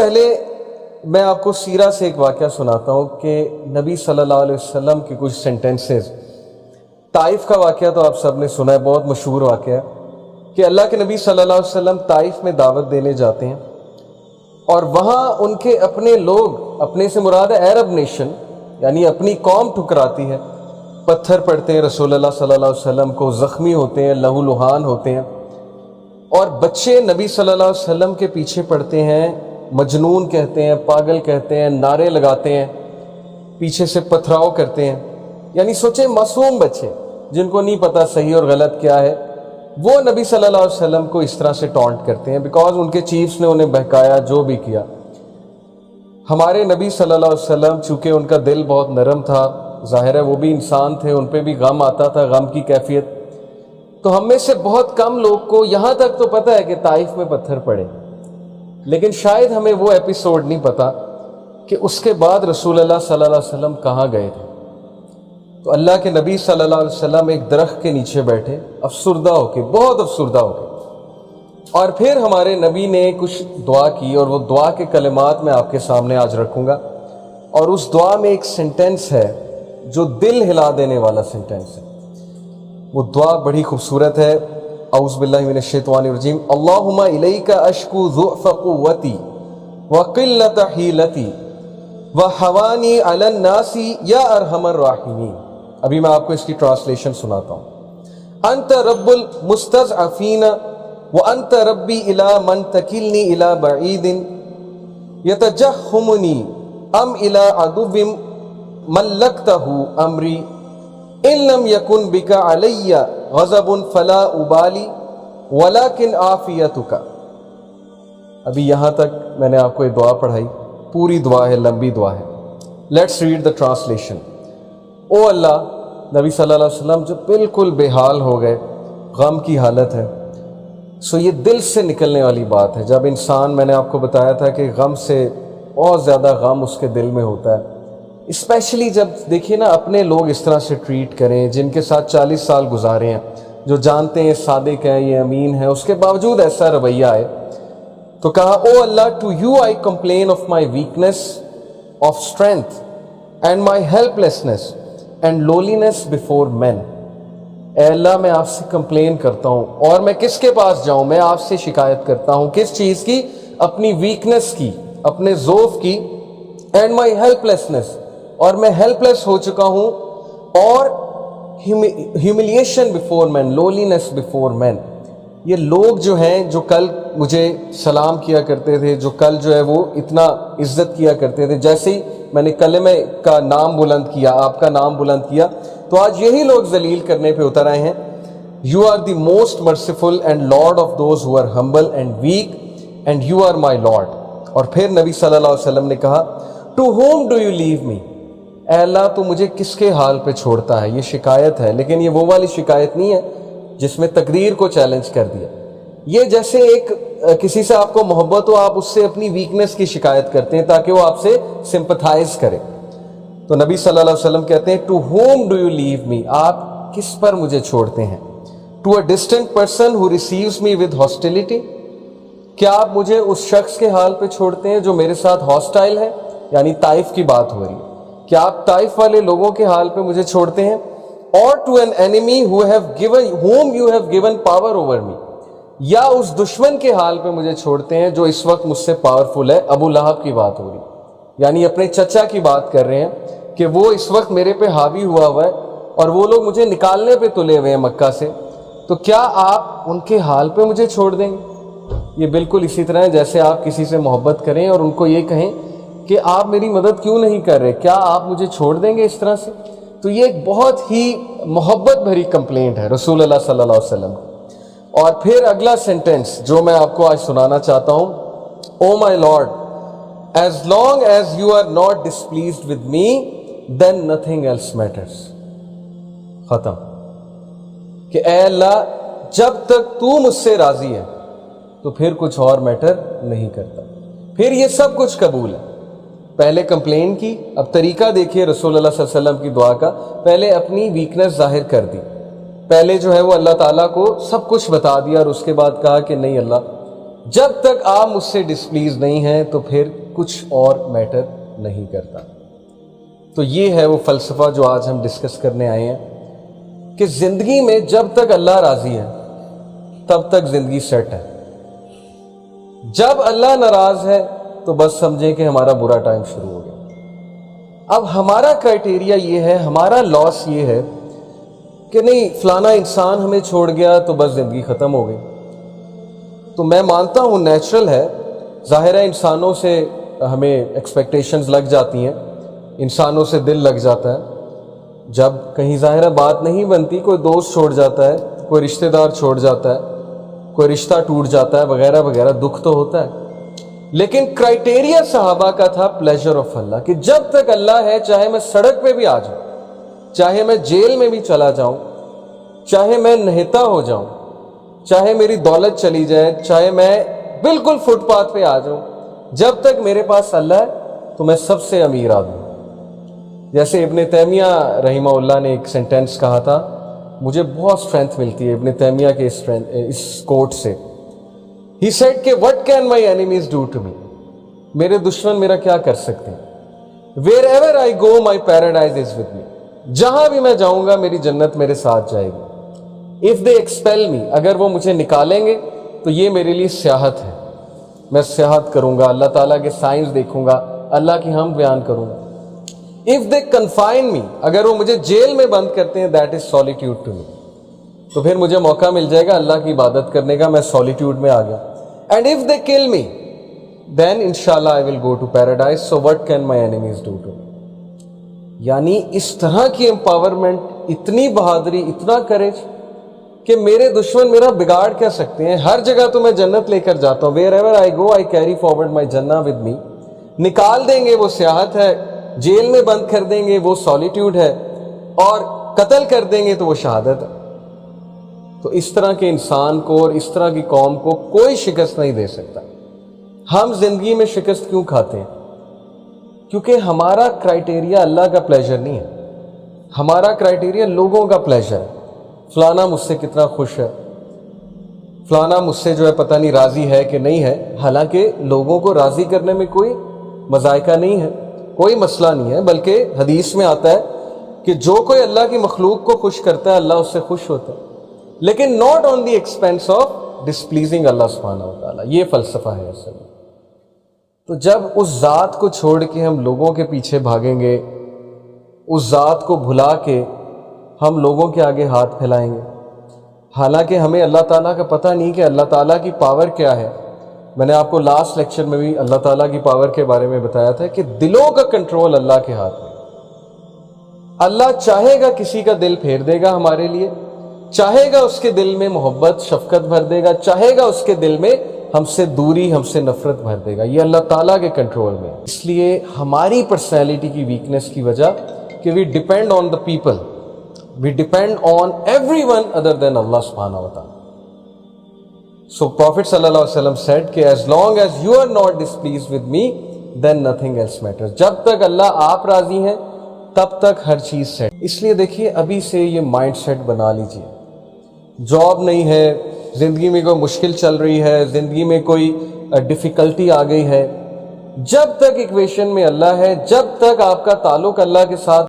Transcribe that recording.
پہلے میں آپ کو سیرہ سے ایک واقعہ سناتا ہوں کہ نبی صلی اللہ علیہ وسلم کے کچھ سینٹنسز. طائف کا واقعہ تو آپ سب نے سنا ہے، بہت مشہور واقعہ ہے کہ اللہ کے نبی صلی اللہ علیہ وسلم طائف میں دعوت دینے جاتے ہیں اور وہاں ان کے اپنے لوگ، اپنے سے مراد ہے عرب نیشن، یعنی اپنی قوم ٹھکراتی ہے، پتھر پڑتے ہیں رسول اللہ صلی اللہ علیہ وسلم کو، زخمی ہوتے ہیں، لہو لہان ہوتے ہیں، اور بچے نبی صلی اللہ علیہ وسلم کے پیچھے پڑتے ہیں، مجنون کہتے ہیں، پاگل کہتے ہیں، نعرے لگاتے ہیں، پیچھے سے پتھراؤ کرتے ہیں. یعنی سوچیں معصوم بچے جن کو نہیں پتا صحیح اور غلط کیا ہے، وہ نبی صلی اللہ علیہ وسلم کو اس طرح سے ٹونٹ کرتے ہیں بیکاز ان کے چیفز نے انہیں بہکایا، جو بھی کیا. ہمارے نبی صلی اللہ علیہ وسلم چونکہ ان کا دل بہت نرم تھا، ظاہر ہے وہ بھی انسان تھے، ان پہ بھی غم آتا تھا، غم کی کیفیت. تو ہم میں سے بہت کم لوگ کو یہاں تک تو پتہ ہے کہ طائف میں پتھر پڑے، لیکن شاید ہمیں وہ ایپیسوڈ نہیں پتا کہ اس کے بعد رسول اللہ صلی اللہ علیہ وسلم کہاں گئے تھے. تو اللہ کے نبی صلی اللہ علیہ وسلم ایک درخت کے نیچے بیٹھے، افسردہ ہو کے، بہت افسردہ ہو کے، اور پھر ہمارے نبی نے کچھ دعا کی، اور وہ دعا کے کلمات میں آپ کے سامنے آج رکھوں گا. اور اس دعا میں ایک سینٹنس ہے جو دل ہلا دینے والا سینٹنس ہے. وہ دعا بڑی خوبصورت ہے. اعوذ باللہ من الشیطان الرجیم. اللہم الیک اشکو ضعف قوتی وقلت حیلتی وحوانی علی الناس یا ارحم الراحمین. ابھی میں آپ کو اس کی ٹرانسلیشن سناتا ہوں. انت رب المستضعفین وانت ربی الی من تکلنی الی بعید یتجہمنی ام الی عدو ملکتہ امری ان لم یکن بک علی غضب فلا ابالی ولکن عافیتک. ابھی یہاں تک میں نے آپ کو یہ دعا پڑھائی، پوری دعا ہے، لمبی دعا ہے. Let's read the translation. O Allah, نبی صلی اللہ علیہ وسلم جو بالکل بے حال ہو گئے، غم کی حالت ہے. سو یہ دل سے نکلنے والی بات ہے. جب انسان، میں نے آپ کو بتایا تھا کہ غم سے بہت زیادہ غم اس کے دل میں ہوتا ہے، اسپیشلی جب دیکھیے نا اپنے لوگ اس طرح سے ٹریٹ کریں جن کے ساتھ 40 سال گزارے ہیں، جو جانتے ہیں صادق ہیں، یہ امین ہے، اس کے باوجود ایسا رویہ ہے. تو کہا O Allah, to you I complain of my weakness of strength and my helplessness and lowliness before men. اے اللہ، میں آپ سے کمپلین کرتا ہوں، اور میں کس کے پاس جاؤں؟ میں آپ سے شکایت کرتا ہوں. کس چیز کی؟ اپنی ویکنیس کی، اپنے ضعف کی. اینڈ مائی ہیلپ لیسنس، اور میں ہیلپ لیس ہو چکا ہوں. اور ہیوملیشن بفور مین، لولینس بفور مین. یہ لوگ جو ہیں، جو کل مجھے سلام کیا کرتے تھے، جو کل جو ہے وہ اتنا عزت کیا کرتے تھے، جیسے ہی میں نے کلمہ کا نام بلند کیا، آپ کا نام بلند کیا، تو آج یہی لوگ ذلیل کرنے پہ اتر آئے ہیں. You are the most merciful and lord of those who are humble and weak and you are my lord. اور پھر نبی صلی اللہ علیہ وسلم نے کہا to whom do you leave me. اے اللہ، تو مجھے کس کے حال پہ چھوڑتا ہے؟ یہ شکایت ہے، لیکن یہ وہ والی شکایت نہیں ہے جس میں تقدیر کو چیلنج کر دیا. یہ جیسے ایک کسی سے آپ کو محبت ہو، آپ اس سے اپنی ویکنس کی شکایت کرتے ہیں تاکہ وہ آپ سے سمپتھائز کرے. تو نبی صلی اللہ علیہ وسلم کہتے ہیں to whom do you leave me, آپ کس پر مجھے چھوڑتے ہیں؟ To a distant person who receives me with hostility, کیا آپ مجھے اس شخص کے حال پہ چھوڑتے ہیں جو میرے ساتھ ہاسٹائل ہے؟ یعنی طائف کی بات ہو رہی ہے. کیا آپ طائف والے لوگوں کے حال پہ مجھے چھوڑتے ہیں؟ اور to an enemy whom you have given power over me، یا اس دشمن کے حال پہ مجھے چھوڑتے ہیں جو اس وقت مجھ سے پاورفل ہے. ابو لہب کی بات ہو رہی، یعنی اپنے چچا کی بات کر رہے ہیں کہ وہ اس وقت میرے پہ حاوی ہوا ہوا ہے اور وہ لوگ مجھے نکالنے پہ تلے ہوئے ہیں مکہ سے. تو کیا آپ ان کے حال پہ مجھے چھوڑ دیں گے؟ یہ بالکل اسی طرح ہے جیسے آپ کسی سے محبت کریں اور ان کو یہ کہیں کہ آپ میری مدد کیوں نہیں کر رہے، کیا آپ مجھے چھوڑ دیں گے اس طرح سے؟ تو یہ ایک بہت ہی محبت بھری کمپلینٹ ہے رسول اللہ صلی اللہ علیہ وسلم. اور پھر اگلا سینٹنس جو میں آپ کو آج سنانا چاہتا ہوں، O my lord, as long as you are not displeased with me then nothing else matters. ختم. کہ اے اللہ، جب تک تو مجھ سے راضی ہے تو پھر کچھ اور میٹر نہیں کرتا، پھر یہ سب کچھ قبول ہے. پہلے کمپلین کی، اب طریقہ دیکھیے رسول اللہ صلی اللہ علیہ وسلم کی دعا کا. پہلے اپنی ویکنس ظاہر کر دی، پہلے جو ہے وہ اللہ تعالیٰ کو سب کچھ بتا دیا، اور اس کے بعد کہا کہ نہیں اللہ، جب تک آپ مجھ سے ڈسپلیز نہیں ہیں تو پھر کچھ اور میٹر نہیں کرتا. تو یہ ہے وہ فلسفہ جو آج ہم ڈسکس کرنے آئے ہیں کہ زندگی میں جب تک اللہ راضی ہے تب تک زندگی سیٹ ہے. جب اللہ ناراض ہے تو بس سمجھیں کہ ہمارا برا ٹائم شروع ہو گیا. اب ہمارا کرائٹیریا یہ ہے, ہمارا لاس یہ ہے کہ نہیں فلانا انسان ہمیں چھوڑ گیا تو بس زندگی ختم ہو گئی. تو میں مانتا ہوں نیچرل ہے, ظاہر ہے انسانوں سے ہمیں ایکسپیکٹیشنز لگ جاتی ہیں, انسانوں سے دل لگ جاتا ہے. جب کہیں ظاہر بات نہیں بنتی, کوئی دوست چھوڑ جاتا ہے, کوئی رشتہ دار چھوڑ جاتا ہے, کوئی رشتہ ٹوٹ جاتا ہے وغیرہ وغیرہ, دکھ تو ہوتا ہے. لیکن کرائٹیریا صحابہ کا تھا پلیجر آف اللہ, کہ جب تک اللہ ہے چاہے میں سڑک پہ بھی آ جاؤں, چاہے میں جیل میں بھی چلا جاؤں, چاہے میں نہتا ہو جاؤں, چاہے میری دولت چلی جائے, چاہے میں بالکل فٹ پاتھ پہ آ جاؤں, جب تک میرے پاس اللہ ہے تو میں سب سے امیر آدمی. جیسے ابن تیمیہ رحمہ اللہ نے ایک سینٹینس کہا تھا, مجھے بہت اسٹرینتھ ملتی ہے ابن تیمیہ کے اس کوٹ سے. He said کہ what can my enemies do to me, میرے دشمن میرا کیا کر سکتے ہیں. Wherever I go my paradise is with me, جہاں بھی میں جاؤں گا میری جنت میرے ساتھ جائے گی. If they expel me, اگر وہ مجھے نکالیں گے تو یہ میرے لیے سیاحت ہے, میں سیاحت کروں گا, اللہ تعالیٰ کے سائنس دیکھوں گا, اللہ کی حمد بیان کروں گا. If they confine me, اگر وہ مجھے جیل میں بند کرتے ہیں, that is solitude to me, تو پھر مجھے موقع مل جائے گا اللہ کی عبادت کرنے کا, میں سولیٹیوڈ میں آ گیا. And if they kill me, then inshallah I will go to paradise, so what can my enemies do to me. یعنی اس طرح کی امپاورمنٹ, اتنی بہادری, اتنا کریج کہ میرے دشمن میرا بگاڑ کیا سکتے ہیں. ہر جگہ تو میں جنت لے کر جاتا ہوں. Wherever I go I carry forward my Jannah with me. نکال دیں گے وہ سیاحت ہے, جیل میں بند کر دیں گے وہ سولیٹیوڈ ہے, اور قتل کر دیں گے تو وہ شہادت ہے. تو اس طرح کے انسان کو اور اس طرح کی قوم کو کوئی شکست نہیں دے سکتا. ہم زندگی میں شکست کیوں کھاتے ہیں؟ کیونکہ ہمارا کرائٹیریا اللہ کا پلیجر نہیں ہے, ہمارا کرائٹیریا لوگوں کا پلیجر ہے. فلانا مجھ سے کتنا خوش ہے, فلانا مجھ سے جو ہے پتہ نہیں راضی ہے کہ نہیں ہے. حالانکہ لوگوں کو راضی کرنے میں کوئی مذائقہ نہیں ہے, کوئی مسئلہ نہیں ہے, بلکہ حدیث میں آتا ہے کہ جو کوئی اللہ کی مخلوق کو خوش کرتا ہے اللہ اس سے خوش ہوتا ہے, لیکن not on the expense of displeasing Allah سبحانہ و تعالیٰ. یہ فلسفہ ہے اصل میں. تو جب اس ذات کو چھوڑ کے ہم لوگوں کے پیچھے بھاگیں گے, اس ذات کو بھلا کے ہم لوگوں کے آگے ہاتھ پھیلائیں گے, حالانکہ ہمیں اللہ تعالیٰ کا پتہ نہیں کہ اللہ تعالیٰ کی پاور کیا ہے. میں نے آپ کو لاسٹ لیکچر میں بھی اللہ تعالیٰ کی پاور کے بارے میں بتایا تھا کہ دلوں کا کنٹرول اللہ کے ہاتھ میں. اللہ چاہے گا کسی کا دل پھیر دے گا ہمارے لیے, چاہے گا اس کے دل میں محبت شفقت بھر دے گا, چاہے گا اس کے دل میں ہم سے دوری ہم سے نفرت بھر دے گا. یہ اللہ تعالیٰ کے کنٹرول میں. اس لیے ہماری پرسنالٹی کی ویکنس کی وجہ کہ we depend on the people, we depend on everyone other than Allah سبحانہ و تعالیٰ. So Prophet صلی اللہ علیہ وسلم said کہ as long as you are not displeased with me then nothing else matters. جب تک اللہ آپ راضی ہیں تب تک ہر چیز سیٹ. اس لیے دیکھیے ابھی سے یہ مائنڈ سیٹ بنا لیجئے. جاب نہیں ہے, زندگی میں کوئی مشکل چل رہی ہے, زندگی میں کوئی ڈیفیکلٹی آ گئی ہے, جب تک ایکویشن میں اللہ ہے, جب تک آپ کا تعلق اللہ کے ساتھ